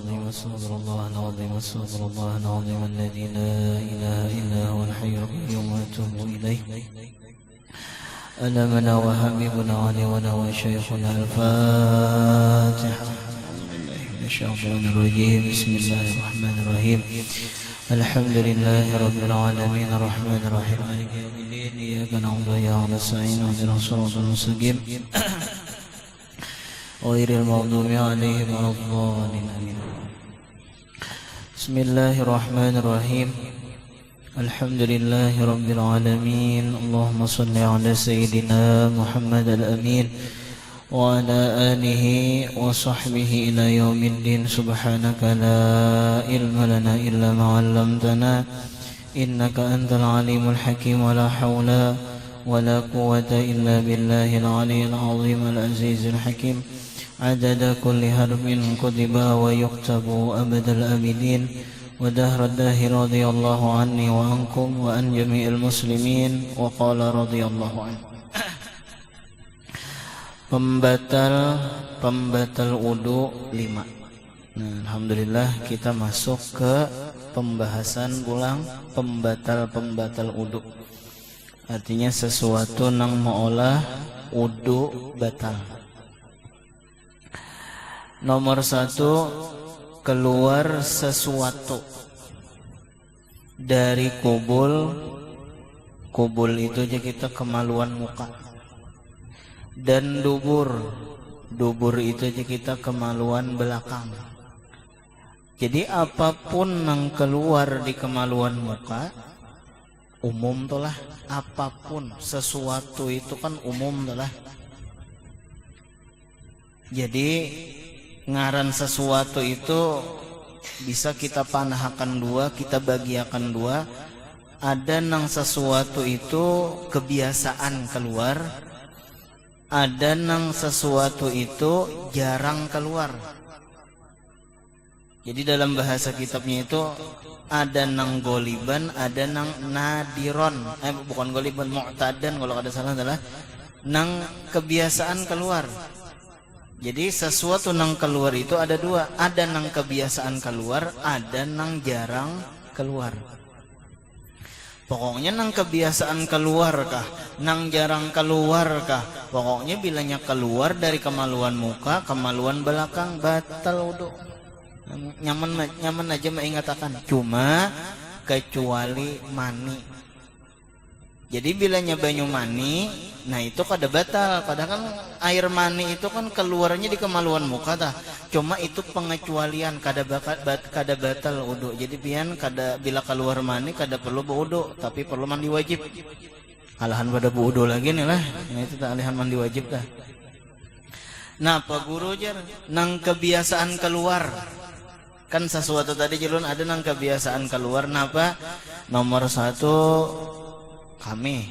العظيم استغفر الله العظيم استغفر الله العظيم الذي لا إله إلا هو الحي القيوم وأتوب إليه ألمنا وحبيبنا علينا وشيخنا الفاتحة الشيطان الرجيم بسم الله الرحمن الرحيم الحمد لله رب العالمين الرحمن الرحيم مالك يوم الدين إياك نعبد وإياك نستعين اهدنا الصراط المستقيم غير المغضوب عليهم ولا الضالين آمين بسم الله الرحمن الرحيم الحمد لله رب العالمين اللهم صل على سيدنا محمد الأمين وعلى آله وصحبه إلى يوم الدين سبحانك لا علم لنا إلا ما علمتنا إنك أنت العليم الحكيم ولا حول ولا قوة إلا بالله العلي العظيم العزيز الحكيم عدد كل حرف كتب ويكتب أبد الأبدين ودهر الداهر رضي الله عني وعنكم وعن جميع المسلمين وقال رضي الله عنه Pembatal wudu 5. Nah, alhamdulillah kita masuk ke pembahasan ulang pembatal wudu. Artinya sesuatu nang maolah wudu batal. Nomor 1, keluar sesuatu dari kubul itu aja kita kemaluan muka. Dan dubur itu aja kita kemaluan belakang. Jadi apapun yang keluar di kemaluan muka umum tuh lah. Apapun sesuatu itu kan umum tuh lah. Jadi ngaran sesuatu itu bisa kita panahkan dua, kita bagiakan dua. Ada nang sesuatu itu kebiasaan keluar, ada nang sesuatu itu jarang keluar. Jadi dalam bahasa kitabnya itu ada nang goliban, ada nang nadiron. Bukan goliban, mu'tadan kalau ada salah adalah nang kebiasaan keluar. Jadi sesuatu nang keluar itu ada dua, ada nang kebiasaan keluar, ada nang jarang keluar. Pokoknya nang kebiasaan keluar kah, nang jarang keluar kah, pokoknya bilanya keluar dari kemaluan muka, kemaluan belakang, batal wudu. Nyaman aja mengatakan, cuma kecuali mani. Jadi bilanya banyu mani, nah itu kada batal. Padahal kan air mani itu kan keluarnya di kemaluan muka tah. Cuma itu pengecualian, kada batal wudu. Jadi pian kada bila keluar mani kada perlu wudu, tapi perlu mandi wajib. Alahan pada wudu lagi nih lah. Nah itu tak alihan mandi wajib tah. Nah Pak Guru jar, nang kebiasaan keluar. Kan sesuatu tadi jelun ada nang kebiasaan keluar. Napa? Nomor 1 kami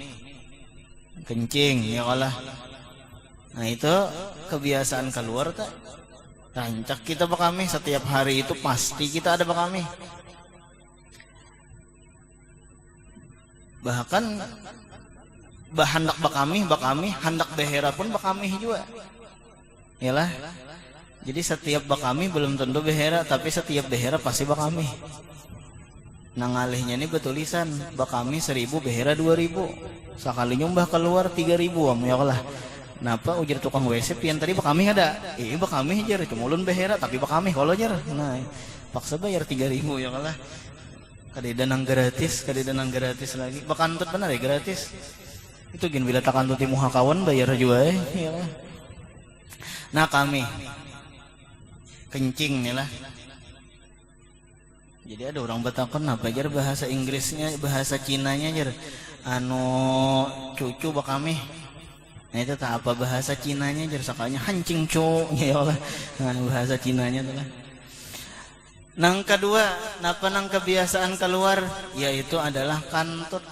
kencing ya Allah. Nah itu kebiasaan keluar tak rancak kita bakami setiap hari itu pasti kita ada bakami. Bahkan hendak bakami hendak behera pun bakami juga yalah. Jadi setiap bakami belum tentu behera, tapi setiap behera pasti bakami. Nangalihnya ini betulisan bakami 1000 behera 2000 sekali nyumbah keluar 3000 ya Allah. Napa ujar tukang WC pian tadi bakami ada bakami jar cuma ulun behera tapi bakami kalau jar. Nah paksa bayar 3000 ya Allah. Kadeda nang gratis lagi bakantut benar ya gratis itu gin bila takantut ti muha kawan bayar juga ya Allah. Nah kami kencing nih lah. Jadi ada orang batakon apa jar bahasa Inggrisnya, bahasa Cinanya jar cucu bakami. Nah itu tak apa bahasa Cinanya jar sakanya hancing cu ya Allah. Nah bahasa Cinanya tuh lah. Nang kedua, napa nang kebiasaan keluar yaitu adalah kantut.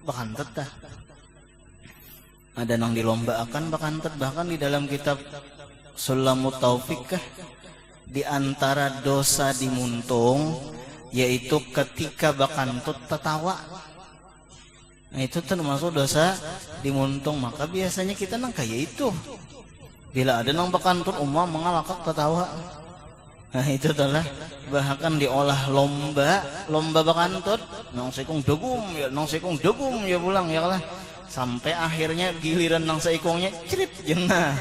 Bakantut dah. Ada nang dilombaakan bakantut, bahkan di dalam kitab Sulamut Taufik kah? Di antara dosa dimuntung yaitu ketika bakantut tertawa. Nah itu termasuk dosa dimuntung. Maka biasanya kita nang kayak itu. Bila ada nang bakantut umam mengalakak tertawa. Nah itu telah bahkan diolah lomba bakantut, nang sekung degum ya pulang ya lah, sampai akhirnya giliran nang seikongnya cirit jenah.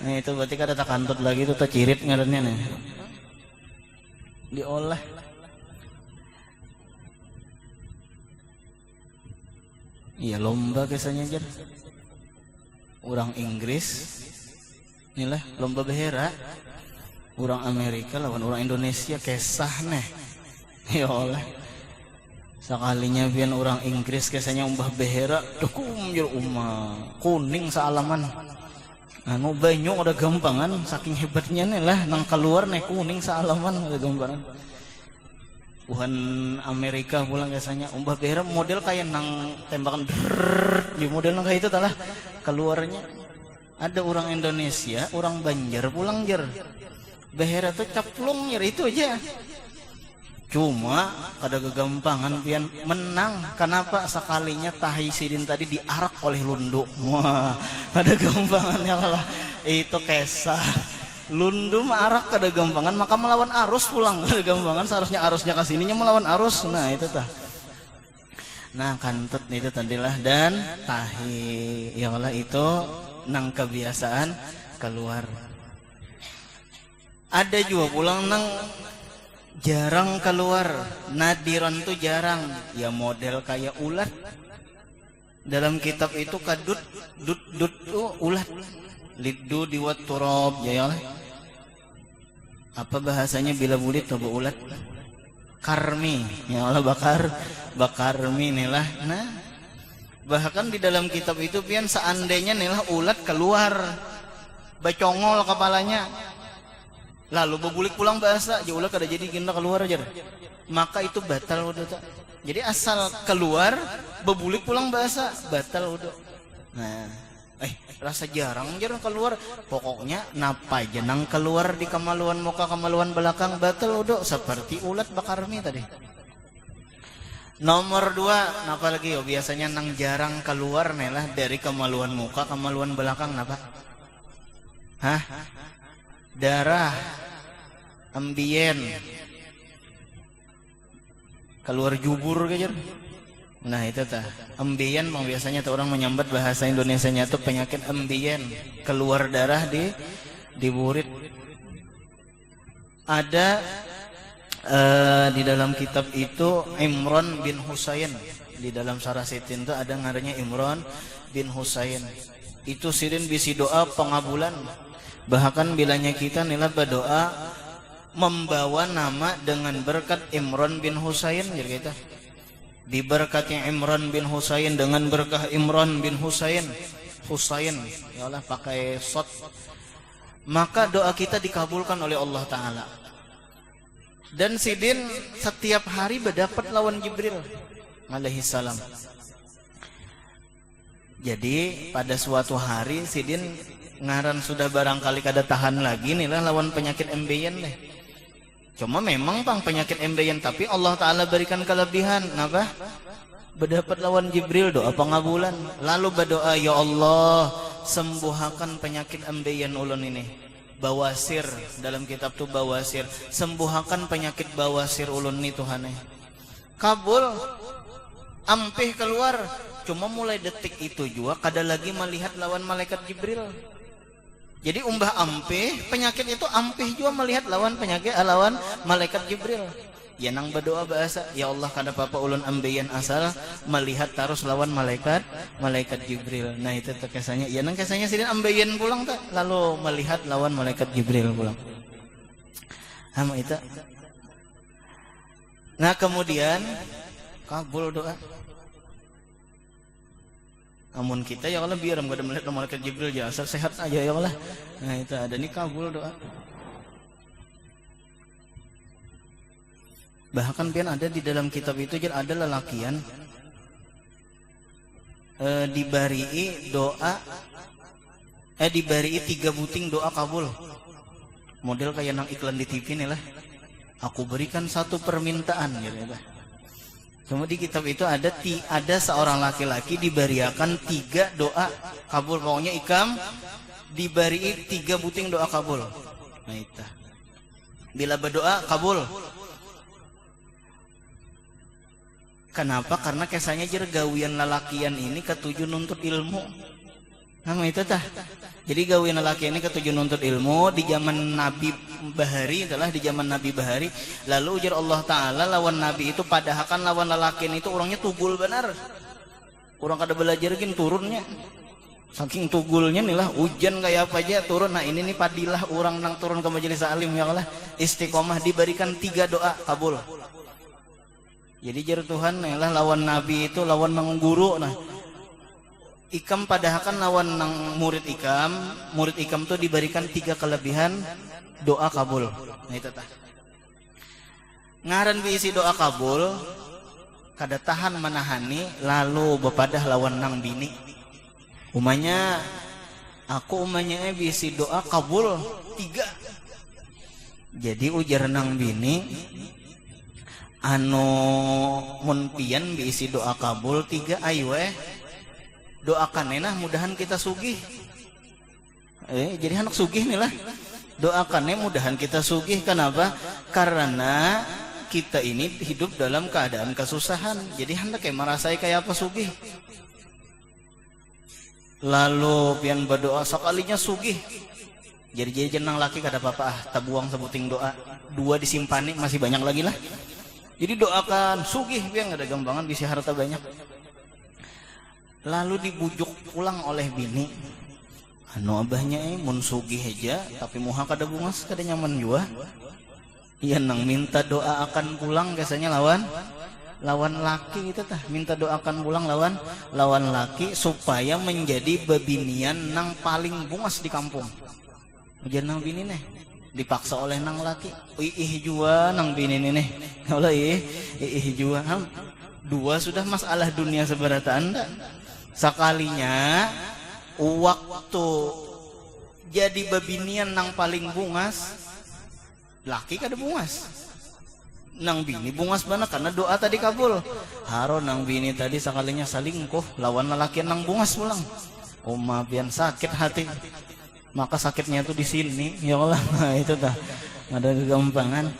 Nah itu berarti kada tak kantut lagi itu tak cirit ngarannya nih. Diolah. Iya lomba kisahnya aja. Orang Inggris, inilah lomba behera. Orang Amerika lawan orang Indonesia kisah nih. Ya Allah. Sekalinya biar orang Inggris kisahnya umbah behera, dukum jur kuning sealaman. Anu banyu ada gampangan, saking hebatnya nih lah, nang keluar nih kuning sealaman ada gampangan. Bukan Amerika pulang biasanya umbah behera model kayak nang tembakan di model nang kayak itu telah keluarnya ada orang Indonesia, orang Banjar pulang jer behera tuh caplung jer itu aja. Cuma kada kegampangan pian menang. Kenapa? Sekalinya tahi sidin tadi diarak oleh lundu. Wah, kada gampangannya lah. Itu kisah lundu arak kada gampangan, maka melawan arus pulang kada gampangan. Seharusnya arusnya ke sininya melawan arus. Nah itu tah. Nah kantut itu tadilah dan tahi ya Allah itu nang kebiasaan keluar. Ada juga pulang nang jarang keluar, nadiran tuh jarang, ya model kayak ulat. Dalam kitab itu kadut dut tuh ulat, liddu diwat turab ya Allah. Apa bahasanya bila bulit coba ulat? Karmi, ya Allah bakarmi nilah. Nah, bahkan di dalam kitab itu pian seandainya nilah ulat keluar, bacongol kepalanya. Lalu bebulik pulang bahasa, ya ulah kada jadi gina keluar aja. Maka itu batal udah tak. Jadi asal keluar, bebulik pulang bahasa, batal udah. Nah, rasa jarang keluar. Pokoknya napa jenang keluar di kemaluan muka, kemaluan belakang batal udah. Seperti ulat bakarmi tadi. Nomor 2, napa lagi yo? Biasanya nang jarang keluar nih lah dari kemaluan muka, kemaluan belakang napa? Hah? Darah, ambien, keluar jubur kajar. Nah itu tah ambien, biasanya tuh orang menyambat bahasa Indonesianya tuh penyakit ambien, keluar darah di burit. Ada di dalam kitab itu Imran bin Husain, di dalam Syarah Sitin itu ada ngarannya Imran bin Husain. Itu sirin bisi doa pengabulan. Bahkan bilanya kita nilai berdoa membawa nama dengan berkat Imran bin Husain jadi kita. Diberkati Imran bin Husain dengan berkah Imran bin Husain ya Allah pakai shot, maka doa kita dikabulkan oleh Allah Ta'ala. Dan sidin setiap hari berdapat lawan Jibril alaihi salam. Jadi pada suatu hari sidin ngaran sudah barangkali kada tahan lagi nih lah lawan penyakit embeyen deh. Cuma memang pang penyakit embeyen, tapi Allah Ta'ala berikan kelebihan. Kenapa? Berdapat lawan Jibril, doa pengabulan. Lalu berdoa, ya Allah sembuhkan penyakit embeyen ulun ini, bawasir. Dalam kitab tuh bawasir, sembuhkan penyakit bawasir ulun ini Tuhan. Kabul, ampih keluar. Cuma mulai detik itu juga kada lagi melihat lawan malaikat Jibril. Jadi umbah ampih, penyakit itu ampih juga melihat lawan penyakit lawan malaikat Jibril. Ya nang berdoa bahasa, ya Allah kada apa-apa ulun ambeyan asal melihat terus lawan malaikat Jibril. Nah itu kesanya. Ya nang kesanya sidin ambeyan pulang tak, lalu melihat lawan malaikat Jibril pulang. Hama itu. Nah kemudian kabul doa. Amun kita ya Allah biar enggak ada melihat malaikat Jibril ya asal sehat aja ya Allah. Nah itu ada nih kabul doa. Bahkan pian ada di dalam kitab itu jadi ada lelakian dibarii doa dibarii 3 buting doa kabul. Model kayak nang iklan di TV nih lah. Aku berikan 1 permintaan gitu ya. Cuma di kitab itu ada seorang laki-laki diberiakan 3 doa kabul. Pokoknya ikam diberi 3 buting doa kabul. Nah itu. Bila berdoa kabul. Kenapa? Karena kesanya jer gawian lalakian ini ketujuh nuntut ilmu. Nama itu tah. Jadi gawian lalakian ini ketujuh nuntut ilmu di zaman Nabi Bahari, itulah di zaman Nabi Bahari. Lalu ujar Allah Ta'ala lawan Nabi itu padahal kan lawan lalakian itu orangnya tugul benar. Orang kada belajar gin turunnya. Saking tugulnya nih lah hujan kayak apa aja turun. Nah ini nih padilah orang nang turun ke majelis alim ya Allah. Istiqomah diberikan 3 doa kabul. Jadi jar Tuhan lah lawan Nabi itu lawan mengguru. Nah ikam padahal kan lawan nang murid ikam tuh diberikan 3 kelebihan doa kabul. Nah itu tah. Ngaran diisi doa kabul kada tahan menahani lalu bepadah lawan nang bini. Umanya aku bisi doa kabul 3. Jadi ujar nang bini anu mun pian bisi doa kabul 3 ayo doakan enah mudahan kita sugih. Jadi anak sugih nih lah. Doakannya mudahan kita sugih. Kenapa? Karena kita ini hidup dalam keadaan kesusahan. Jadi hendak merasai kayak apa sugih. Lalu pian berdoa sekalinya sugih. Jadi jenang laki kada apa-apa tabuang sebuting doa 2 disimpani masih banyak lagi lah. Jadi doakan sugih pian ada gambangan bisa harta banyak. Lalu dibujuk pulang oleh bini. Anu abahnya mun sugih aja tapi muha kada bungas kada nyaman jua. Iya nang minta doa akan pulang biasanya lawan laki itu tah minta doakan pulang lawan laki supaya menjadi bebinian nang paling bungas di kampung. Ujar nang bini nih dipaksa oleh nang laki. Ih jua nang bini nih. Allah ih jua. 2 sudah masalah dunia seberata Anda. Sekalinya waktu jadi bebinian nang paling bungas laki kada bungas. Nang bini bungas banget karena doa tadi kabul. Haro nang bini tadi sekalinya salingkuh lawan lelaki nang bungas pulang. Oma pian sakit hati. Maka sakitnya itu di sini. Ya Allah, nah, itu dah. Ada kegampangan.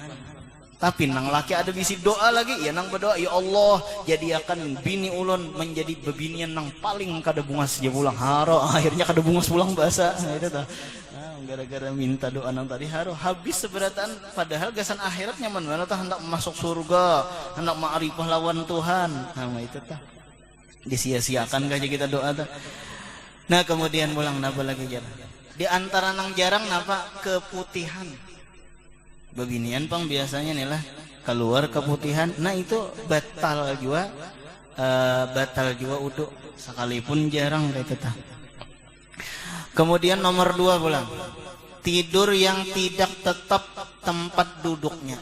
Tapi nang laki ada bisi doa lagi. Ya nang berdoa, ya Allah, jadikan bini ulun menjadi bebinian nang paling kada bungas dia pulang. Haro akhirnya kada bungas pulang bahasa. Nah, itu dah. Gara-gara minta doa nang tadi haro habis seberatan padahal gasan akhirat nyaman banget tah hendak masuk surga hendak ma'rifah lawan Tuhan. Nah itu tah disia-siakan kaja kita doa tah. Nah kemudian pulang napa lagi jar di antara nang jarang napa keputihan bebinian pang biasanya nih lah keluar keputihan. Nah itu batal juga uduk sekalipun jarang itu tah. Kemudian nomor 2 pulang tidur yang tidak tetap tempat duduknya.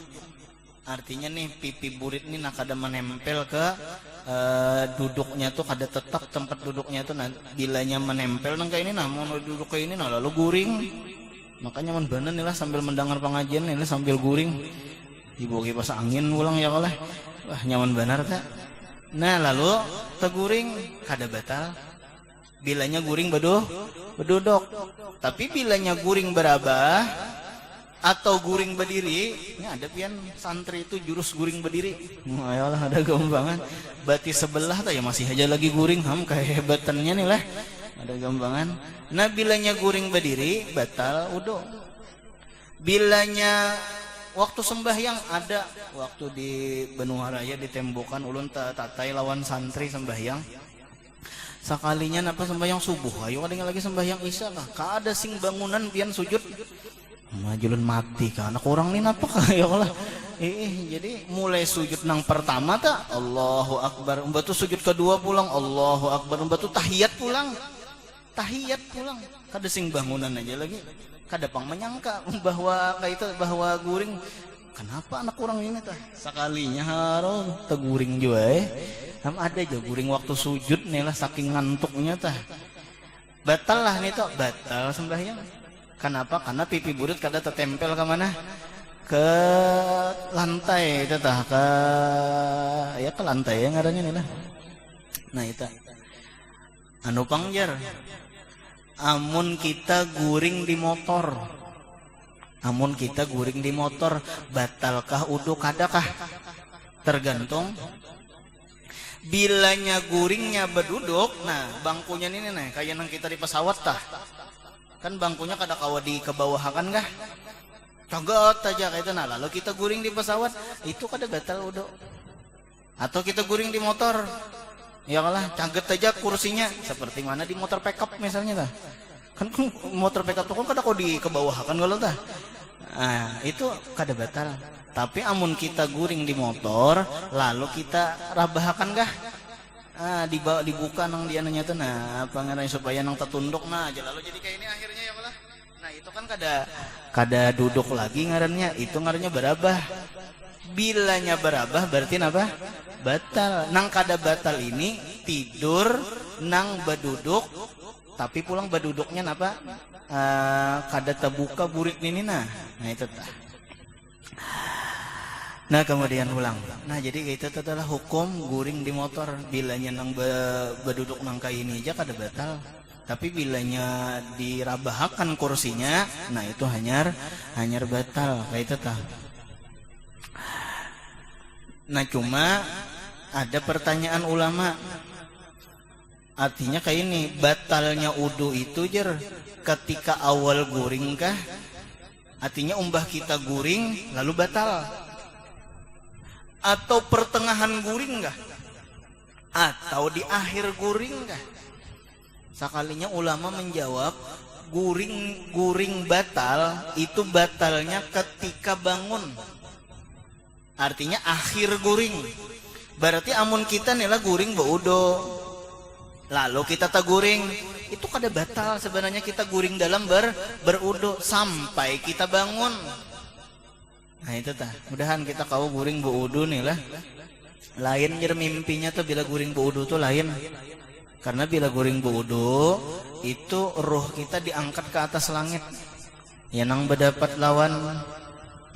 Artinya nih pipi burit nih nak kada menempel ke duduknya tuh kada tetap tempat duduknya tuh. Nah, bilanya menempel nang kayak ini nah mau duduk kayak ini nah lalu guring. Makanya man bener nih lah sambil mendengar pengajian nih sambil guring. Ibu kipas angin pulang ya oleh. Wah nyaman benar tak. Nah lalu teguring kada batal. Bilanya guring beduduk. Tapi bilanya guring berabah atau guring berdiri, ini ada pian santri itu jurus guring berdiri. Ayolah ada gambangan. Bati sebelah tuh ya masih aja lagi guring kayak hebatannya nih lah. Ada gambangan. Nah bilanya guring berdiri batal uduk. Bilanya waktu sembahyang ada waktu di Benua Raya ditembokan ulun tatai lawan santri sembahyang. Sekalinya napa sembahyang subuh ayo ada lagi sembahyang isya lah kada sing bangunan pian sujud majulun mati kan anak orang nih napa ya Allah jadi mulai sujud nang pertama tak Allahu Akbar batu sujud kedua pulang Allahu Akbar batu tahiyat pulang kada sing bangunan aja lagi kada pang menyangka bahwa kayak itu bahwa guring kenapa anak orang ini tah sekalinya haro teguring juga ada aja guring waktu sujud nih lah saking ngantuknya tah batal lah nih tuh batal sembahyang. Kenapa? Karena pipi burit kada tertempel ke mana ke lantai itu tah ke lantai yang ngaranya nih lah. Nah itu anu pangjar amun kita guring di motor Amun kita guring di motor, batalkah udu kadakah? Tergantung. Bilanya guringnya berduduk, nah bangkunya ini nih kayak yang kita di pesawat tah. Kan bangkunya kada kawa di kebawahan kah? Cagot aja kayak itu. Nah lalu kita guring di pesawat, itu kada batal udu. Atau kita guring di motor, ya kalah caget aja kursinya, seperti mana di motor pickup misalnya tah. Kan motor pickup tuh kan kada kau di kebawahan kalau tah. Nah, itu kada batal. Tapi amun kita guring di motor, lalu kita rabahakan kah? Dibuka nang dia nanya tuh, nah apa ngarannya supaya nang tertunduk, nah aja lalu jadi kayak ini akhirnya ya kalah. Nah itu kan kada duduk lagi ngarannya, itu ngarannya berabah. Bilanya berabah berarti apa? Batal. Nang kada batal ini tidur nang beduduk, tapi pulang beduduknya apa? Kada terbuka burik ini nah itu tah. Nah kemudian ulang. Nah jadi itu adalah hukum guring di motor. Bilanya nang beduduk nang kayak ini aja kada batal. Tapi bilanya dirabahakan kursinya, nah itu hanyar batal kayak itu tah. Nah cuma ada pertanyaan ulama. Artinya kayak ini, batalnya udu itu jer ketika awal guring kah? Artinya umbah kita guring lalu batal. Atau pertengahan guring kah? Atau di akhir guring kah? Sekalinya ulama menjawab, guring batal itu batalnya ketika bangun. Artinya akhir guring. Berarti amun kita nila guring baudo, lalu kita taguring, itu kada batal sebenarnya kita guring dalam berudu sampai kita bangun. Nah itu tah, mudahan kita kau guring berudu nih lah. Lain jer mimpinya tuh bila guring berudu tuh lain. Karena bila guring berudu itu roh kita diangkat ke atas langit. Ya nang berdapat lawan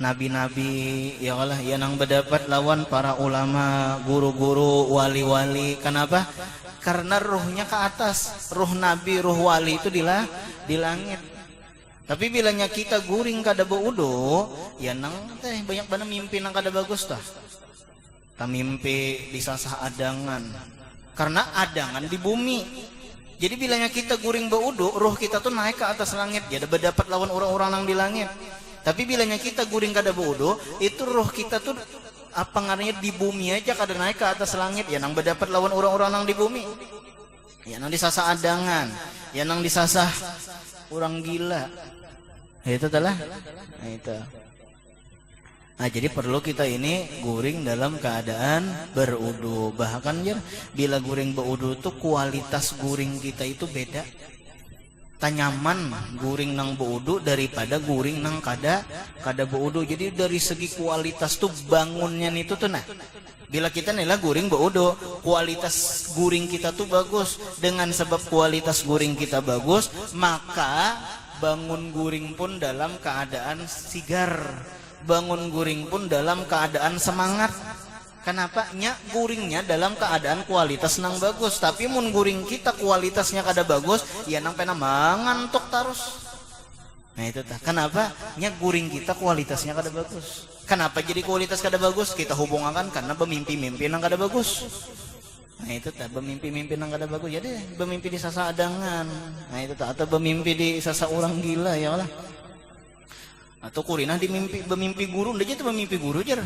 nabi-nabi, ya Allah, ya nang berdapat lawan para ulama, guru-guru, wali-wali. Kenapa? Karena ruhnya ke atas, ruh nabi, ruh wali itu di langit. Tapi bilanya kita guring kada beudo, ya nang banyak banget mimpi nang kada bagus tah. Ta mimpi disasah adangan. Karena adangan di bumi. Jadi bilanya kita guring beudo, ruh kita tuh naik ke atas langit, ya ada berdapat lawan orang-orang nang di langit. Tapi bilanya kita guring kada beudo, itu roh kita tuh apa ngarannya di bumi aja kada naik ke atas langit, ya nang berdapat lawan orang-orang nang di bumi. Ya nang disasah adangan, ya nang disasah orang gila. Ya, itu telah. Nah itu. Nah jadi perlu kita ini guring dalam keadaan berudu. Bahkan ya bila guring berudu tuh kualitas guring kita itu beda. Tanyaman guring nang beudu daripada guring nang kada beudu. Jadi dari segi kualitas tuh bangunnya itu tuh nah. Bila kita nila guring beudu, kualitas guring kita tuh bagus. Dengan sebab kualitas guring kita bagus, maka bangun guring pun dalam keadaan sigar. Bangun guring pun dalam keadaan semangat. Kenapa? Nya guringnya dalam keadaan kualitas nang bagus. Tapi mun guring kita kualitasnya kada bagus, ya nang pena mangantuk terus. Nah itu tah. Kenapa? Nya guring kita kualitasnya kada bagus. Kenapa jadi kualitas kada bagus? Kita hubungkan karena bermimpi-mimpi nang kada bagus. Nah itu tah, bermimpi-mimpi nang kada bagus. Jadi bermimpi di sasa adangan. Nah itu tah, atau bermimpi di sasa orang gila ya Allah. Atau kurinah bermimpi guru, ndak itu bermimpi guru jar.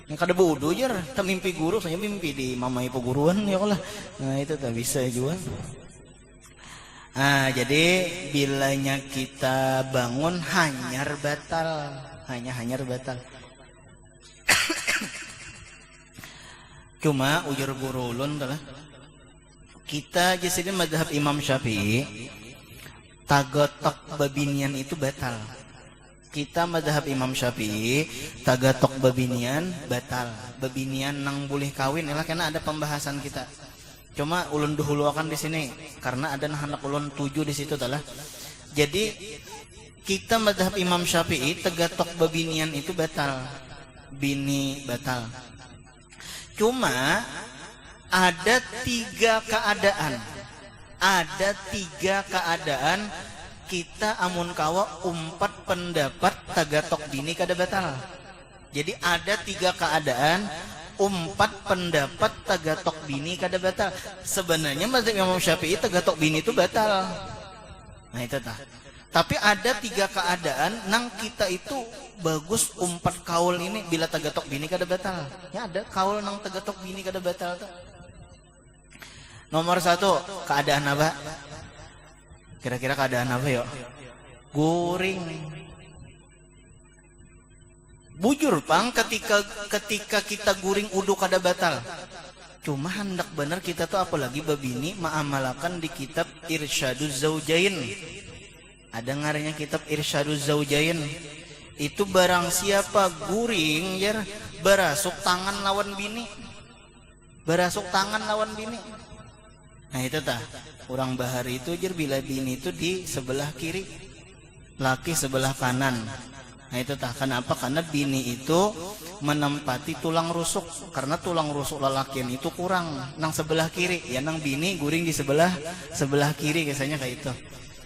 Yang kada bodoh jar, tak mimpi guru, saya mimpi di mamai peguruan ya Allah. Nah itu tak bisa juga. Nah jadi bilanya kita bangun hanyar batal, hanyar batal. Cuma ujar guru ulun telah kita jadi mazhab Imam Syafi'i tagotok babinian itu batal. Kita mazhab Imam Syafi'i tagatok babinian batal. Babinian nang boleh kawin lah karena ada pembahasan kita. Cuma ulun dahulu akan di sini karena ada anak ulun 7 di situ telah. Jadi kita mazhab Imam Syafi'i tagatok babinian itu batal. Bini batal. Cuma ada 3 keadaan. Ada 3 keadaan kita amun kawa umpat pendapat tagatok bini kada batal. Jadi ada 3 keadaan umpat pendapat tagatok bini kada batal. Sebenarnya mazhab Imam Syafi'i tagatok bini itu batal. Nah itu tah. Tapi ada 3 keadaan nang kita itu bagus umpat kaul ini bila tagatok bini kada batal. Ya ada kaul nang tagatok bini kada batal tuh. Nomor 1 keadaan apa? Kira-kira keadaan apa yuk? Guring. Bujur pang ketika kita guring udu kada batal. Cuma hendak bener kita tuh apalagi babini ma'amalakan di kitab Irsyaduz Zaujain. Ada ngarannya kitab Irsyaduz Zaujain. Itu barang siapa guring ya berasuk tangan lawan bini. Berasuk tangan lawan bini. Nah itu tah. Orang bahari itu jer bila bini itu di sebelah kiri, laki sebelah kanan. Nah itu tah. Kenapa? Karena bini itu menempati tulang rusuk. Karena tulang rusuk lelakian itu kurang nang sebelah kiri. Ya nang bini guring di sebelah kiri biasanya kayak itu.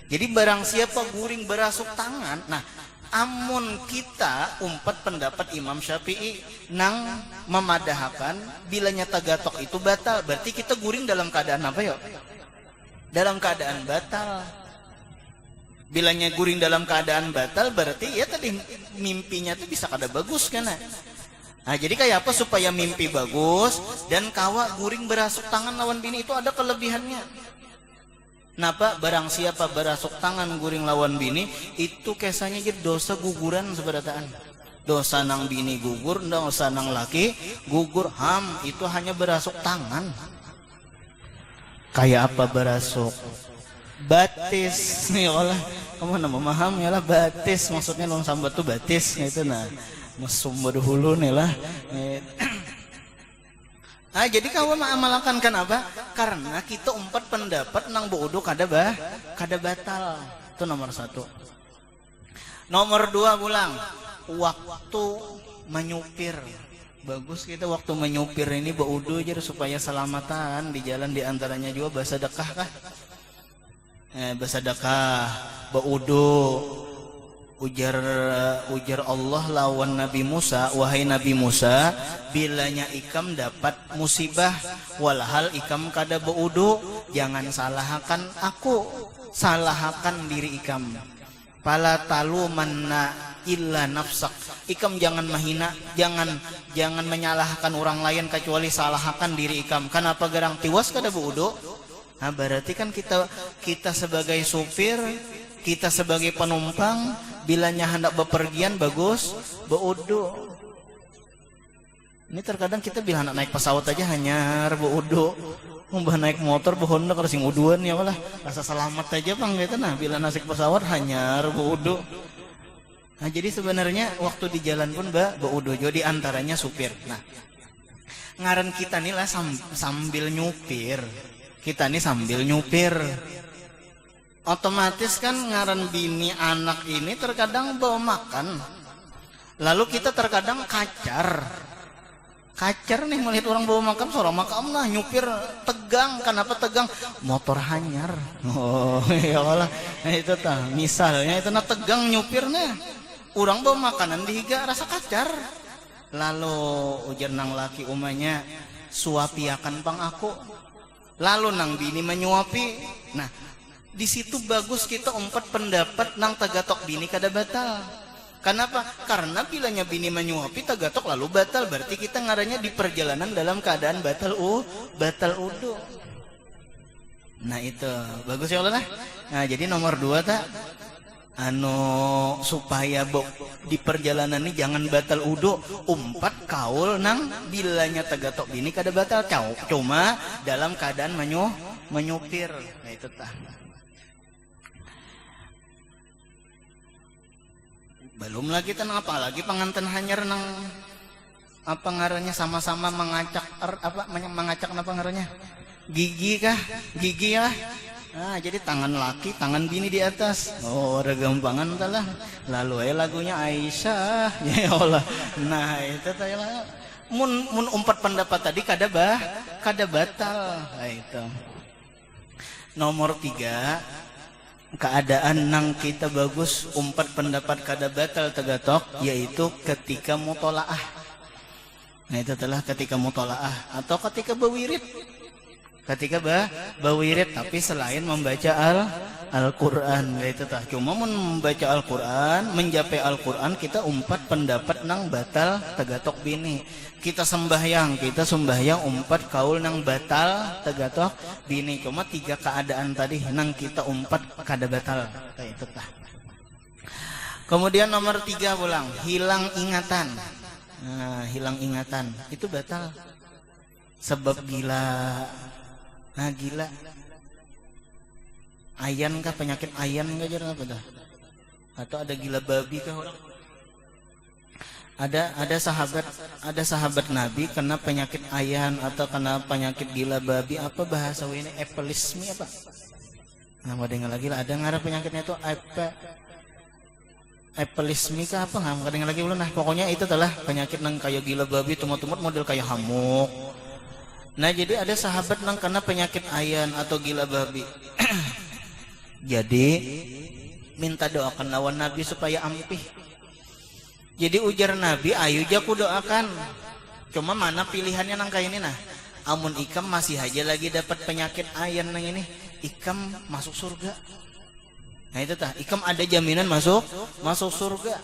Jadi barang siapa guring berasuk tangan. Nah amun kita umpat pendapat Imam Syafi'i nang memadahkan bilanya tagatok itu batal. Berarti kita guring dalam keadaan apa yuk? Dalam keadaan batal. Bilanya guring dalam keadaan batal berarti ya tadi mimpinya tuh bisa kada bagus kan. Nah jadi kayak apa supaya mimpi bagus dan kawa guring berasuk tangan lawan bini itu ada kelebihannya. Napa barang siapa berasuk tangan guring lawan bini itu kesanya jadi dosa guguran seberataan. Dosa nang bini gugur, dosa nang laki gugur. Itu hanya berasuk tangan. Kayak apa berasuk? Batis nih olah. Kamu nama memaham ya lah batis maksudnya long sambat tuh batis itu nah. Mesum dahulu nih lah. Ah jadi kawan mengamalkan kenapa? Karena kita umpat pendapat nang bodoh kada batal. Itu nomor 1. Nomor 2 pulang waktu menyupir. Bagus kita waktu menyupir ini baudu aja supaya selamatan di jalan diantaranya juga basadakah kah? Basadakah, baudu. Ujar Allah lawan Nabi Musa, wahai Nabi Musa, bilanya ikam dapat musibah, walhal ikam kada baudu, jangan salahkan aku, salahkan diri ikam. Pala talu manna illa nafsak. Ikam jangan menghina, jangan menyalahkan orang lain kecuali salahkan diri ikam. Kenapa gerang tiwas kada baudu? Nah berarti kan kita sebagai supir, kita sebagai penumpang, bilanya hendak bepergian bagus baudu. Ini terkadang kita bila hendak naik pesawat aja hanya baudu. Mbah naik motor bohong kalau sing uduan ya malah rasa selamat aja bang gitu. Nah bila naik pesawat hanya baudu. Nah jadi sebenarnya waktu di jalan pun baudu. Jadi antaranya supir. Nah ngaran kita nih lah sambil nyupir. Kita nih sambil nyupir. Otomatis kan ngaran bini anak ini terkadang bawa makan. Lalu kita terkadang kacar nih melihat orang bawa makan, seorang makam lah nyupir tegang. Kenapa tegang? Motor hanyar. Oh ya Allah. Nah itu tah misalnya itu tegang nyupirnya. Orang bawa makanan dihiga rasa kacar. Lalu ujar nang laki umanya suapi akan pang aku. Lalu nang bini menyuapi. Nah di situ bagus kita umpat pendapat nang tagatok bini kada batal. Kenapa? Karena bilanya bini menyuapi tagatok lalu batal. Berarti kita ngaranya di perjalanan dalam keadaan batal udu. Nah itu bagus ya Allah. Nah jadi nomor 2 tak supaya di perjalanan ini jangan batal udu, umpat kaul nang bilanya tagatok bini kada batal. Cuma dalam keadaan menyupir. Nah itu tah. Belum lagi tenang apalagi pengantin hanyar nang apa ngarannya sama-sama mengacak mengacak apa ngarannya gigi kah gigi ya. Nah jadi tangan laki tangan bini di atas. Oh ada gampangan lah. Lalu lagunya Aisyah ya Allah. Nah itu tanya mun umpat pendapat tadi kada batal. Nah itu nomor 3 keadaan nang kita bagus umpat pendapat kada batal tegatok, yaitu ketika mutolaah. Nah itu telah ketika mutolaah atau ketika bawirid. Ketika bawirid, tapi selain membaca Al-Quran, itu tah. Cuma membaca Al-Quran, menjapai Al-Quran, kita umpat pendapat nang batal tegatok bini. Kita sembahyang umpat kaul nang batal tegatok bini. Cuma 3 keadaan tadi nang kita umpat kada batal. Nah, itu tah. Kemudian nomor 3 pulang, hilang ingatan. Nah, hilang ingatan itu batal sebab gila. Nah gila, ayan kah, penyakit ayan kah jarang apa dah? Atau ada gila babi kah orang? Ada sahabat Nabi kena penyakit ayan atau kena penyakit gila babi. Apa bahasa ini? Epilepsi apa? Nah dengar lagi lah, ada ngarah penyakitnya itu epilepsi kah apa? Nggak dengar lagi belum. Nah pokoknya itu adalah penyakit nang kayak gila babi, tumut-tumut model kayak hamuk. Nah jadi ada sahabat nang kena penyakit ayan atau gila babi. Jadi minta doakan lawan Nabi supaya ampih. Jadi ujar Nabi, ayo jaku doakan. Cuma mana pilihannya nang kayak ini nah. Amun ikam masih aja lagi dapat penyakit ayan nang ini, ikam masuk surga. Nah itu tah, ikam ada jaminan masuk surga.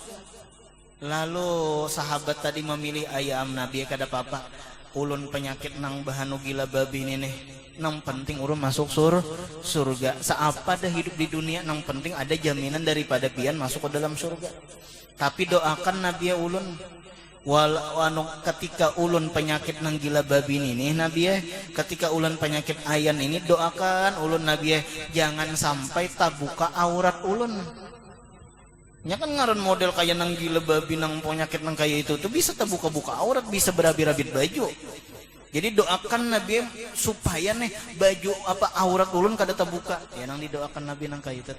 Lalu sahabat tadi memilih ayam Nabi kada apa-apa. Ulun penyakit nang bahanu gila babi ini nih, nang penting urun masuk surga. Seapa dah hidup di dunia, nang penting ada jaminan daripada pian masuk ke dalam surga. Tapi doakan Nabi ya ulun, ketika ulun penyakit nang gila babi ini Nabi ya, ketika ulun penyakit ayan ini doakan ulun Nabi ya, jangan sampai tabuka aurat ulun. Nya kan ngaran model kayak nang gila babi nang penyakit nang kayak itu tuh bisa terbuka-buka aurat, bisa berabi-rabit baju. Jadi doakan Nabi supaya nih baju apa aurat ulun kada terbuka. Ya nang didoakan Nabi nang kayak itu.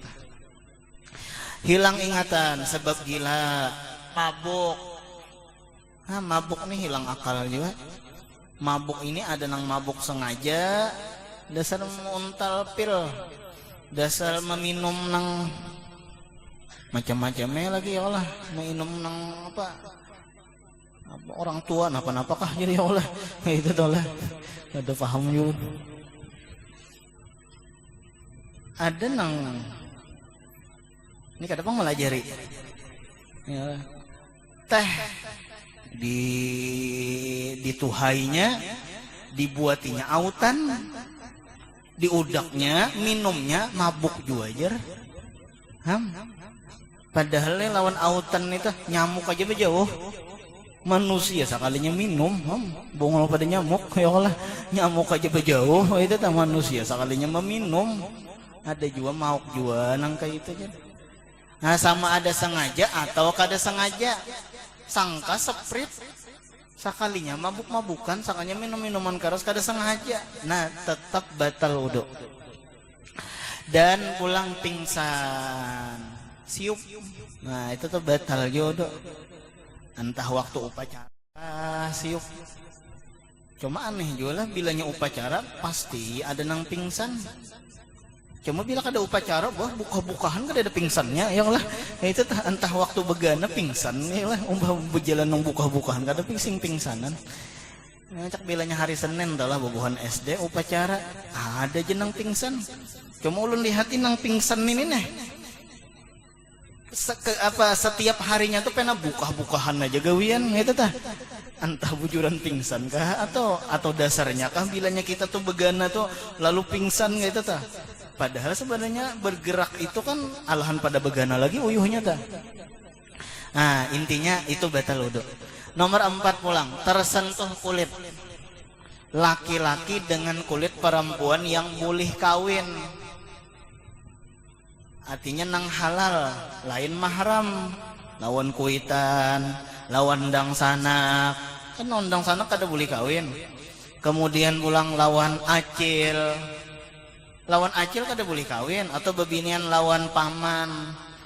Hilang ingatan sebab gila, mabuk. Nah, mabuk nih hilang akal juga. Mabuk ini ada nang mabuk sengaja, dasar muntal pil, dasar meminum nang macam-macamnya lagi ya Allah, minum nang apa orang tua napa-napakah jadi ya Allah. Itu tuh lah, ada paham juga. Ada nang ini kadang melajari ya, teh dituhainya, dibuatinya autan, diudaknya, minumnya, mabuk juga aja. Padahal lawan autan itu nyamuk aja berjauh. Manusia sekalinya minum, bongol pada nyamuk, ya Allah, nyamuk aja berjauh. Itu tak manusia sekalinya meminum. Ada juga mauk juga nang kayak itu aja. Nah sama ada sengaja atau kada sengaja. Sangka seprit sekalinya mabuk-mabukan, sekalinya minum-minuman keras kada sengaja. Nah tetap batal wudu. Dan pulang pingsan, siup. Nah itu tuh batal jodoh. Entah waktu upacara siup. Cuma aneh juga lah, bilanya upacara pasti ada nang pingsan. Cuma bila kada upacara, buka-bukahan kada ada pingsannya. Ya lah, itu entah waktu begana pingsan. Ya lah, berjalan nang buka-bukahan kada pingsanan. Ngacak bilanya hari Senin adalah bubuhan SD upacara ada jenang pingsan. Cuma ulun lihatin nang pingsan ini nih. Setiap harinya tuh pernah buka-bukahan aja gawian gitu tah. Entah bujuran pingsan kah atau dasarnya kah bilanya kita tuh begana tuh lalu pingsan gitu tah. Padahal sebenarnya bergerak itu kan alahan pada begana lagi uyuhnya tah. Nah intinya itu batal wudu. Nomor 4 pulang, tersentuh kulit laki-laki dengan kulit perempuan yang boleh kawin. Artinya nang halal, lain mahram, lawan kuitan, lawan dang sanak. Kan ondang sanak kada boleh kawin. Kemudian pulang lawan acil. Lawan acil kada boleh kawin, atau bebinian lawan paman.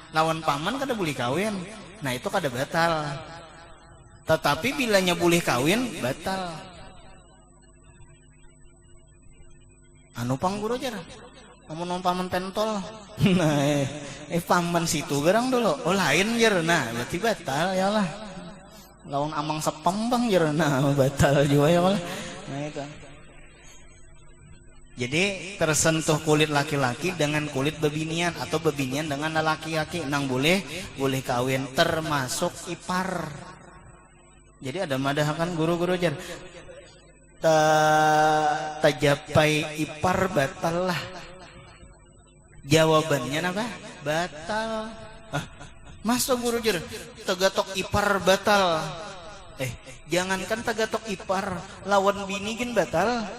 Lawan paman kada boleh kawin. Nah, itu kada batal. Tetapi bilanya boleh kawin, batal. Anu pangguru aja. Namun paman pentol. Nah, paman situ gerang dulu. Oh lain jer. Nah, berarti batal ya lah. Lawang amang sepem bang jer. Nah, batal juga ya lah. Nah itu. Jadi tersentuh kulit laki-laki dengan kulit bebinian atau bebinian dengan laki-laki nang boleh kawin termasuk ipar. Jadi ada madah kan guru-guru jar. Tajapai ipar batal lah. Jawabannya apa? Batal. Masa guru jar tagatok ipar batal. Jangankan tagatok ipar, lawan bini kan batal.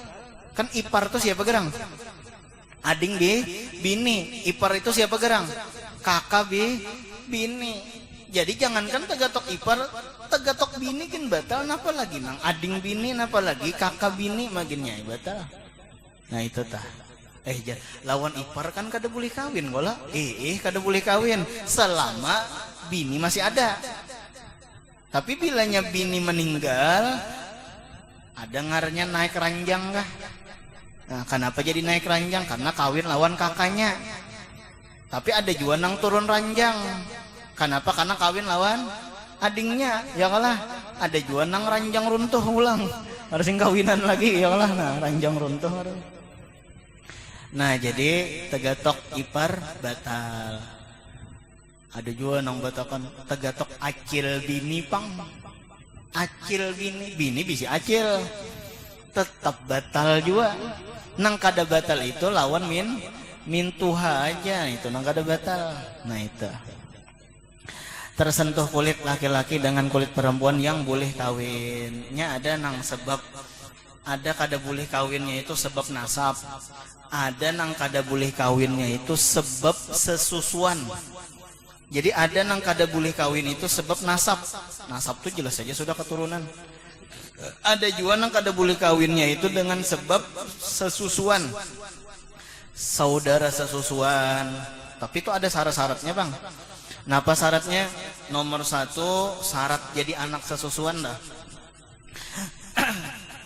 Kan ipar itu siapa gerang? Ading bini. Ipar itu siapa gerang? Kakak bini. Jadi jangankan tagatok ipar, tagatok bini kan batal. Napa lagi nang ading bini, napa lagi kakak bini maginnya batal. Nah itu tah. Lawan ipar kan kada boleh kawin gola. Kada boleh kawin selama bini masih ada. Tapi bilanya bini meninggal, ada ngarannya naik ranjang kah? Nah, kenapa jadi naik ranjang? Karena kawin lawan kakaknya. Tapi ada juga nang turun ranjang. Kenapa? Karena kawin lawan adingnya. Ya kalah. Ada juga nang ranjang runtuh ulang. Harus kawinan lagi ya kalah. Nah, ranjang runtuh. Nah, jadi tegatok ipar batal. Ada juga nang batakan tegatok acil bini pang. Acil bini bisa acil. Tetap batal juga. Nang kada batal itu lawan min tuha aja itu nang kada batal. Nah itu tersentuh kulit laki-laki dengan kulit perempuan yang boleh kawinnya ada nang sebab, ada kada boleh kawinnya itu sebab nasab, ada nang kada boleh kawinnya itu sebab sesusuan. Jadi ada nang kada boleh kawin itu sebab nasab. Nasab itu jelas saja sudah keturunan. Ada juga nang kada boleh kawinnya itu dengan sebab sesusuan, saudara sesusuan. Tapi itu ada syarat-syaratnya bang. Napa syaratnya? Nomor 1 syarat jadi anak sesusuan dah.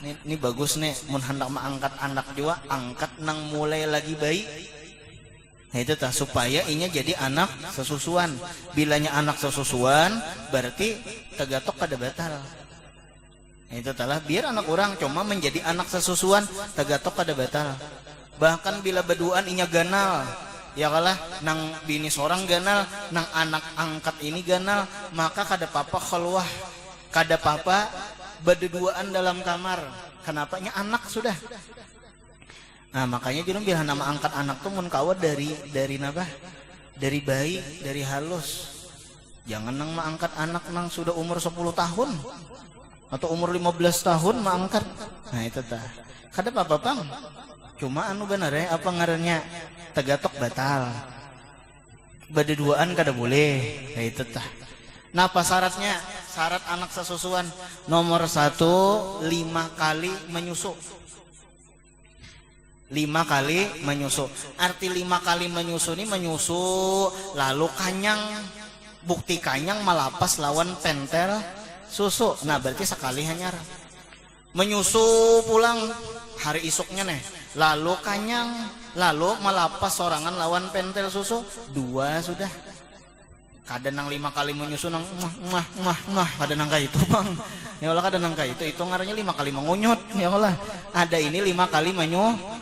Ini bagus nih, mun hendak mengangkat anak juga angkat nang mulai lagi bayi. Nah itu tah supaya inya jadi anak sesusuan. Bilanya anak sesusuan berarti tegatok kada batal. Itu telah biar anak orang cuma menjadi anak sesusuan tegatok kada batal. Bahkan bila berduaan inya ganal, ya kalah nang bini seorang ganal, nang anak angkat ini ganal, maka kada papa khulwah, kada papa berduaan dalam kamar. Kenapa? Nya anak sudah. Nah makanya jadi bila nama angkat anak tuh mun kawat dari napa? Dari bayi, dari halus. Jangan nang mangkat anak nang sudah umur 10 tahun. Atau umur 15 tahun mangkat. Nah itu tah. Kada apa-apa bang. Cuma anu benar ya apa ngarannya tegatok batal. Berduaan kada boleh. Nah itu tah. Napa syaratnya? Syarat anak sesusuan nomor 1 5 kali menyusu. 5 kali menyusu. Arti 5 kali menyusu ini menyusu lalu kanyang. Bukti kanyang melapas lawan pentel susu. Nah berarti sekali hanyar. Menyusu pulang hari isuknya nih. Lalu kanyang. Lalu melapas sorangan lawan pentel susu. 2 sudah. Kada nang 5 kali menyusu nang kada nang kayak itu bang. Ya Allah kada nang kayak itu. Itu ngarannya 5 kali mengunyut. Ya Allah. Ada ini 5 kali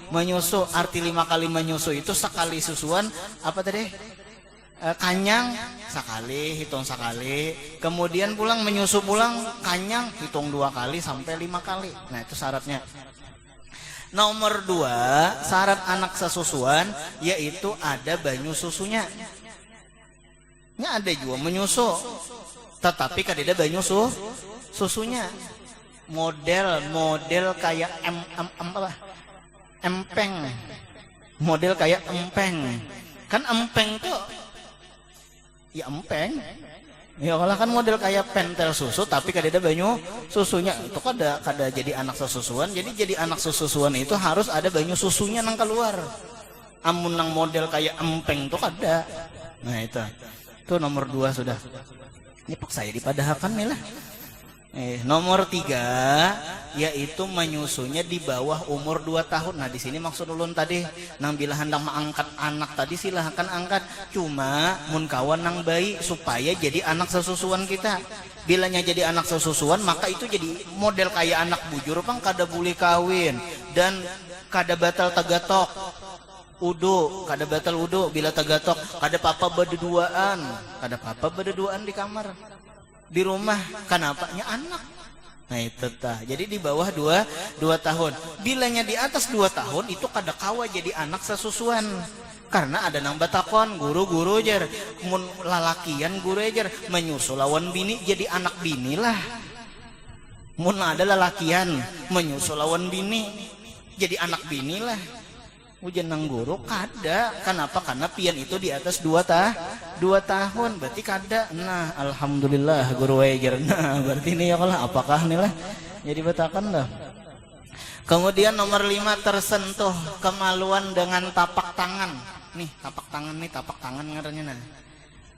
menyusu. Arti 5 kali menyusu itu sekali susuan. Apa tadi? Kanyang sekali, hitung sekali. Kemudian pulang menyusu pulang kanyang, hitung 2 kali sampai 5 kali. Nah itu syaratnya. Nomor 2 syarat anak sesusuan yaitu ada banyu susunya. Ini ada juga menyusu, tetapi kan ada banyu susunya. Model kayak empeng. Model kayak empeng. Kan empeng tuh ya empeng. Ya kalau kan model kayak pentel susu tapi kada ada banyu susunya. Itu kada jadi anak sesusuan. Jadi jadi anak sesusuan itu harus ada banyu susunya nang keluar. Amun nang model kayak empeng tuh kada. Nah itu nomor 2 sudah. Ini pak saya dipadahakan nih lah. Nomor 3 yaitu menyusunya di bawah umur 2 tahun. Nah di sini maksud ulun tadi nang bila hendak mengangkat anak tadi silahkan angkat, cuma mun kawan nang bayi supaya jadi anak sesusuan kita. Bilanya jadi anak sesusuan maka itu jadi model kayak anak bujur pang kada boleh kawin dan kada batal tagatok udu, kada batal udu bila tagatok, kada papa berduaan di kamar di rumah, kenapanya anak. Nah itu tah. Jadi di bawah 2 tahun. Bilanya di atas 2 tahun itu kada kawa jadi anak sesusuan. Karena ada nang batakon guru-guru jer, mun lalakian guru jer menyusul lawan bini jadi anak bini lah. Mun ada lalakian menyusul lawan bini jadi anak bini lah. Ujian nang guru kada. Kenapa? Karena pian itu di atas 2 tahun berarti kada. Nah alhamdulillah guru wajar. Nah berarti ini ya kalah apakah nih lah jadi betakan dah. Kemudian nomor 5 tersentuh kemaluan dengan tapak tangan. Nih tapak tangan ngarannya nah.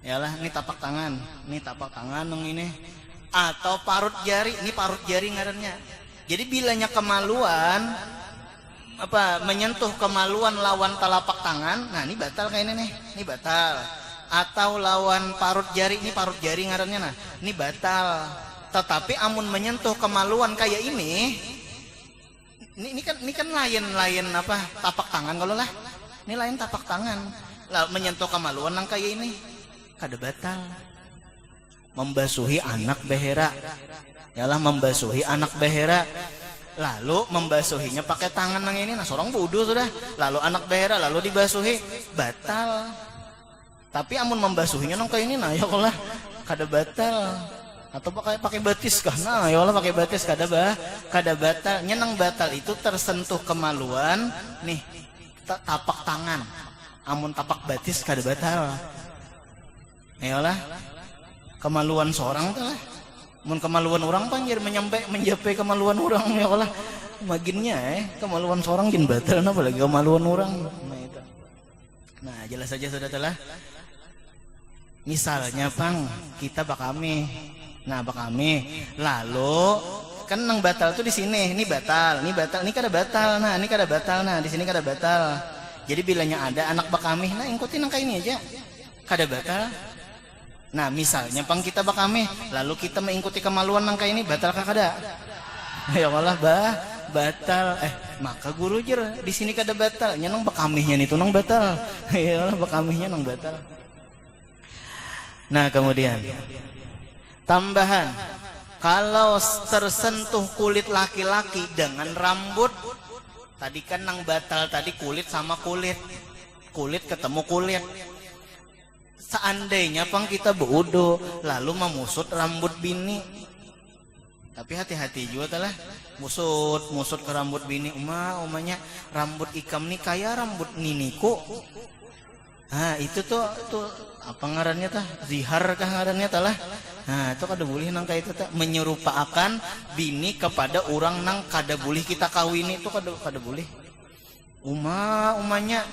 Yalah nih tapak tangan nang ini atau parut jari. Ini parut jari ngarannya. Jadi bilanya kemaluan menyentuh kemaluan lawan telapak tangan, nah ini batal kayak ini batal. Atau lawan parut jari, ini parut jari ngarannya, nah ini batal. Tetapi amun menyentuh kemaluan kayak ini kan lain tapak tangan kalau lah, ini lain tapak tangan. Lah menyentuh kemaluan nang kayak ini kada batal. Membasuhi anak behera, yalah membasuhi anak behera. Lalu membasuhinya pakai tangan nang ini, nah seorang wudu sudah. Lalu anak behera lalu dibasuhi, batal. Tapi amun membasuhinya nang kayak ini, nah ya Allah kada batal. Atau pakai batis kah? Nah ya Allah pakai batis kada batal. Nyenang batal itu tersentuh kemaluan nih tapak tangan. Amun tapak batis kada batal. Ya Allah kemaluan seorang tuh lah. Mun kemaluan orang panjir menjapai kemaluan orang ya Allah maginnya kemaluan seorang jin batal apalagi kemaluan orang. Nah jelas saja sudah telah. Misalnya pang kita bakami, nah bakami lalu kan nang batal tuh di sini, ini batal, ini kada batal, nah ini kada batal, nah di sini kada batal. Jadi bilanya ada anak bakami, nah ikutin angka ini aja kada batal. Nah misalnya pang kita bakame lalu kita mengikuti kemaluan nangka ini batal kah kada? Ya Allah batal. Maka guru jer di sini kada batal. Nya nang bakamihnya itu nang batal. Ya Allah bakamihnya nang batal. Nah kemudian tambahan kalau tersentuh kulit laki-laki dengan rambut, tadi kan nang batal tadi kulit sama kulit ketemu kulit. Seandainya pang kita berudu lalu memusut rambut bini, tapi hati-hati juga telah musut ke rambut bini. Umanya rambut ikam nih kayak rambut niniku. Nah itu tuh apa ngarannya tah? Zihar kah ngarannya telah? Nah itu kada boleh nang kayak itu tah, menyerupakan bini kepada orang nang kada boleh kita kawini itu kada boleh. Umanya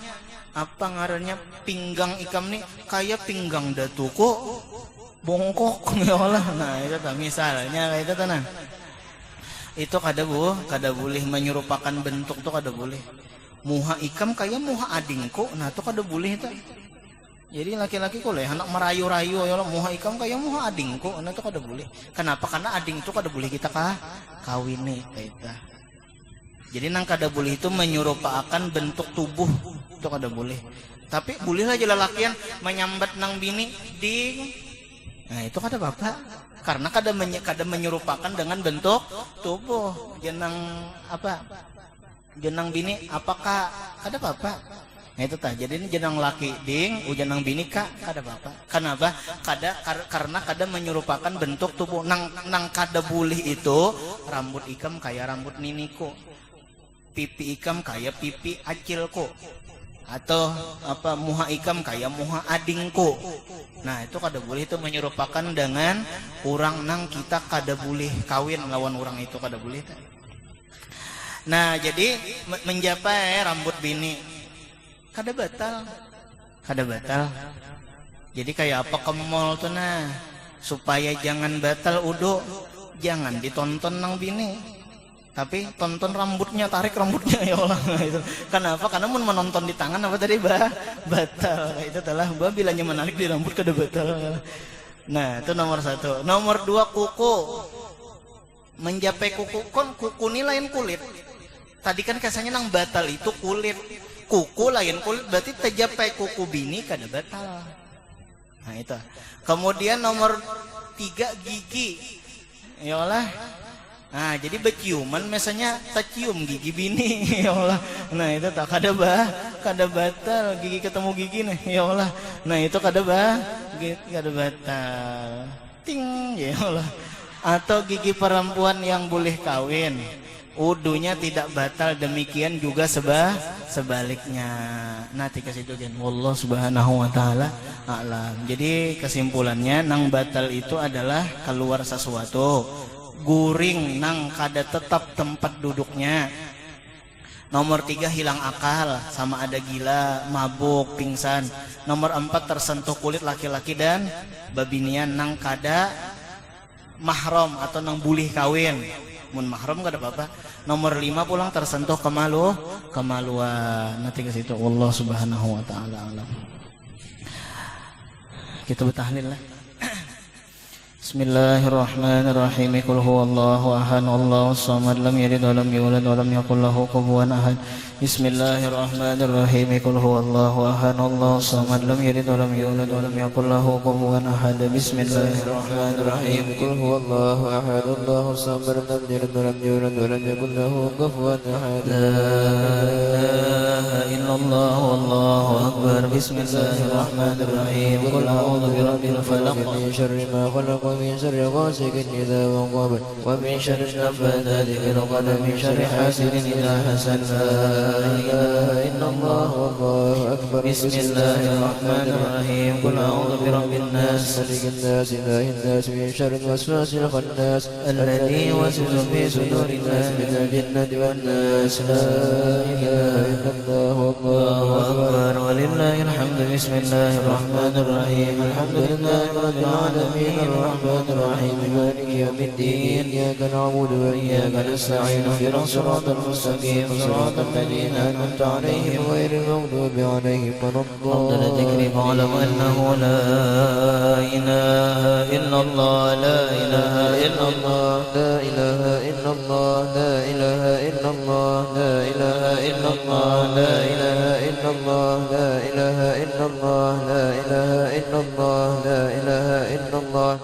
apa ngarannya pinggang ikam nih kayak pinggang datuku bongkok ya Allah. Nah itu tak misalnya kayak itu tanah itu kada boleh menyerupakan bentuk tuh kada boleh. Muha ikam kayak muha adingku, nah itu kada boleh itu. Jadi laki-laki kok lah anak merayu-rayu ya Allah muha ikam kayak muha adingku, nah itu kada boleh. Kenapa? Karena ading itu kada boleh kita kawin nih kayak itu. Jadi nang kada boleh itu menyerupakan bentuk tubuh itu kada boleh. Tapi bolehlah jala lakian menyambat nang bini ding. Nah itu kada apa-apa. Karena kada menyerupakan dengan bentuk tubuh. Jenang bini apakah kada apa-apa. Nah itu tah. Jadi ini jenang laki ding, jenang bini kada apa-apa. Kenapa? Karena kada menyerupakan bentuk tubuh. Nang kada boleh itu rambut ikam kayak rambut niniku. Pipi ikam kayak pipi acilku. Atau muha ikam kayak muha adingku. Nah itu kada boleh itu menyerupakan dengan orang nang kita kada boleh kawin lawan orang itu kada boleh. Nah jadi menjapai rambut bini kada batal. Jadi kayak apa ke mall tuh nah supaya jangan batal udu jangan ditonton nang bini, tapi tonton rambutnya, tarik rambutnya ya Allah. Itu kenapa? Karena mun menonton di tangan apa tadi batal. Itu telah bilanya menarik di rambut kada batal. Nah itu nomor 1. Nomor 2, kuku. Menjapai kuku, kon kuku ini lain kulit. Tadi kan kasanya nang batal itu kulit, kuku lain kulit, berarti terjapai kuku bini kada batal. Nah itu. Kemudian nomor 3, gigi. Ya Allah. Nah jadi berciuman misalnya tercium gigi bini. Ya Allah. Nah itu tak kada batal, gigi ketemu gigi nih. Ya Allah. Nah itu kada batal. Ting ya Allah. Atau gigi perempuan yang boleh kawin, wudunya tidak batal, demikian juga sebaliknya. Nanti ke situ kan. Wallah subhanahu wa ta'ala a'lam. Jadi kesimpulannya nang batal itu adalah keluar sesuatu, guring nang kada tetap tempat duduknya. Nomor 3, hilang akal, sama ada gila, mabuk, pingsan. Nomor 4, tersentuh kulit laki-laki dan babinian nang kada mahram atau nang boleh kawin. Mun mahram kada apa-apa. Nomor 5, pulang tersentuh kemaluan. Nanti ke situ. Allah subhanahu wa ta'ala alam. Kita bertahlil lah. Bismillahirrahmanirrahim. Qul huwallahu ahad, Allahus samad, lam yalid wa lam yulad wa lam yakul lahu kufuwan ahad. Bismillahirrahmanirrahim. Qul huwallahu ahad, Allahus samad, lam yalid wa lam yulad wa lam yakul lahu kufuwan ahad. Bismillahirrahmanirrahim. Qul huwallahu ahad, Allahus samad, lam yalid wa lam yulad wa lam yakul lahu kufuwan ahad. La ilaha illallah wallahu akbar. Bismillahirrahmanirrahim. Qul a'udzu birabbil falaq, min syarri ma khalaq, wa min syarri ghasiqin idza waqab, wa min syarri naffathati fil 'uqad, wa min syarri hasidin idza hasad. La ilaha illallah wallahu akbar. Bismillahirrahmanirrahim. Qul a'udzu birabbin nas, malikin nas, ilahin nas, min syarril waswasil khannas, alladzi yuwaswisu fi sudurin nas minal jinnati wan nas. La ilaha illallah wallahu akbar. Walillahil hamdu. Bismillahirrahmanirrahim. Alhamdulillahi rabbil alamin, arrahmanir rahim, maliki yaumiddin. Iyyaka na'budu wa iyyaka nasta'in, ihdinas siratal mustaqim, siratal ladzina an'amta 'alaihim ghairil maghdubi 'alaihim أفضل الذكر waladdallin. فاعلم أنه لا إله إلا الله. لا إله إلا الله. لا إله إلا الله، لا إله إلا الله، لا إله إلا الله، لا إله إلا الله، لا إله إلا الله، لا إله إلا الله، لا إله إلا الله، لا إلا الله.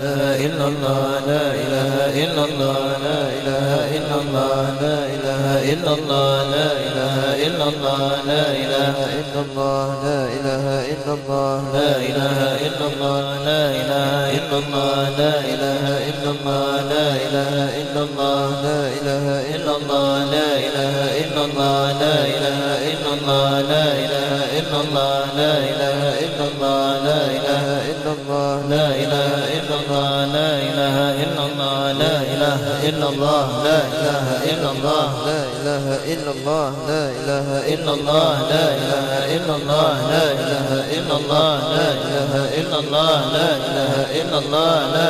لا إله إلا الله. لا إله إلا الله. لا إله إلا الله. لا إله إلا الله. لا إله إلا الله، لا إله إلا الله، لا إله إلا الله. لا إله إلا الله. لا إله إلا الله. لا إله إلا الله. لا إله إلا الله. لا إله إلا الله. لا إله إلا الله. لا إله إلا الله. لا إله إلا الله. لا إله إلا الله، لا إله إلا الله. لا إله إلا الله. لا إله إلا الله. لا إله إلا الله. لا إله إلا الله، لا إله إلا الله. لا إله إلا الله. لا إله إلا الله. لا إله إلا الله. لا إله إلا الله. لا إله إلا الله. لا إله إلا الله. لا إله إلا الله. لا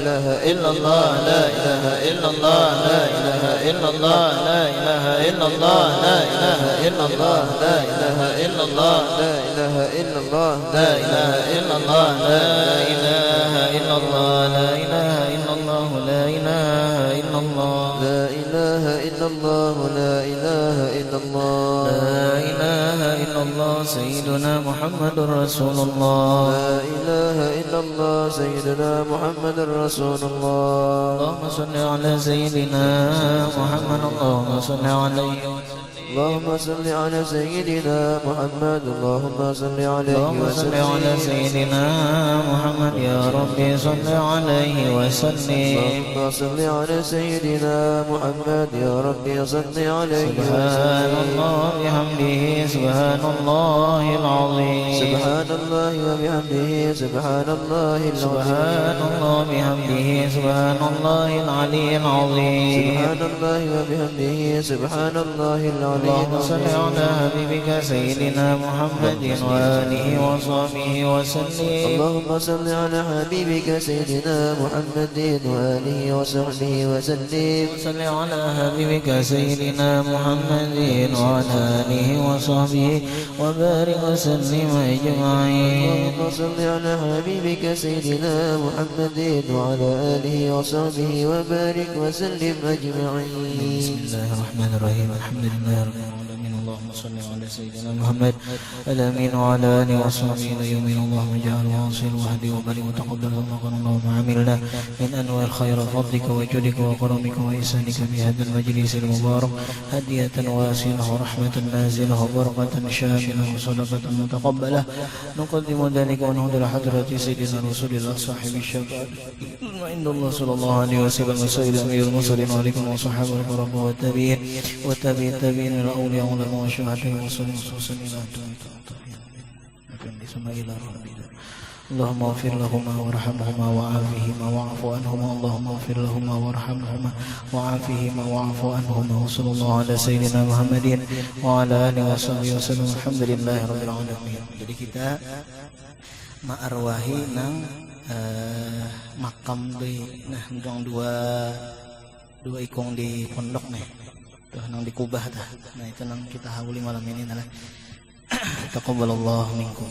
إله إلا الله. لا إله إلا الله. لا إله إلا الله. لا إله إلا الله. لا إله إلا الله، لا إله إلا الله. لا إله إلا الله. لا إله إلا الله. لا إله إلا الله. لا إله إلا الله، لا إله إلا الله، لا إله إلا الله. سيدنا محمد رسول الله. لا إله إلا الله، سيدنا محمد رسول الله. اللهم صل على سيدنا محمد. اللهم صل عليه وسلم. اللهم صل على سيدنا محمد، اللهم صل عليه اللهم صل على وسلم. سيدنا محمد. يا ربي صل عليه وسلم. اللهم صل على سيدنا محمد، يا ربي صل عليه سبحان الله بحمده. سبحان الله العظيم. سبحان الله وبحمده، سبحان الله سبحان العظيم. الله بحمده. سبحان الله العلي العظيم. سبحان الله وبحمده، سبحان الله العظيم. اللهم صل على حبيبك سيدنا محمد وآله وصحبه وسلم. اللهم صل على حبيبك سيدنا محمد وآله وصحبه وسلم. صل على حبيبك سيدنا محمد وعلى آله وصحبه وبارك وسلم أجمعين. اللهم صل على حبيبك سيدنا محمد وعلى آله وصحبه وبارك وسلم أجمعين. بسم الله الرحمن الرحيم. الحمد لله رب العالمين. اللهم صل على سيدنا محمد الأمين وعلى آله وصحبه اليومين. اللهم اجعل واصل وهدي وبارك وتقبل اللهم اللهم عملنا من أنواع الخير فضلك وجودك وكرمك وإحسانك في هذا المجلس المبارك هدية واسعة ورحمة نازلة وبركة شاملة وصدقة متقبلة. نقدم ذلك ونهدر حضرة سيدنا رسول الله صاحب الشفاعة عند الله صلى الله عليه وسلم وسائر أمير المرسلين وعليكم وصحابه الكرام والتابعين والتابعين الأولياء والعلماء والشهداء والصالحين إلى ثم إلى ربنا. اللهم اغفر لهما وارحمهما وعافهما واعف عنهما. اللهم اغفر لهما وارحمهما وعافهما واعف عنهما. وصلى الله على سيدنا محمد وعلى آله وصحبه وسلم. الحمد لله رب العالمين. Jadi kita ma'arwahi nang makam deui nah ndong dua ikung di pondok nih tuh nang di Kubah tah. Nah itu nang kita hauli malam ini nah. Taqabbalallahu minkum.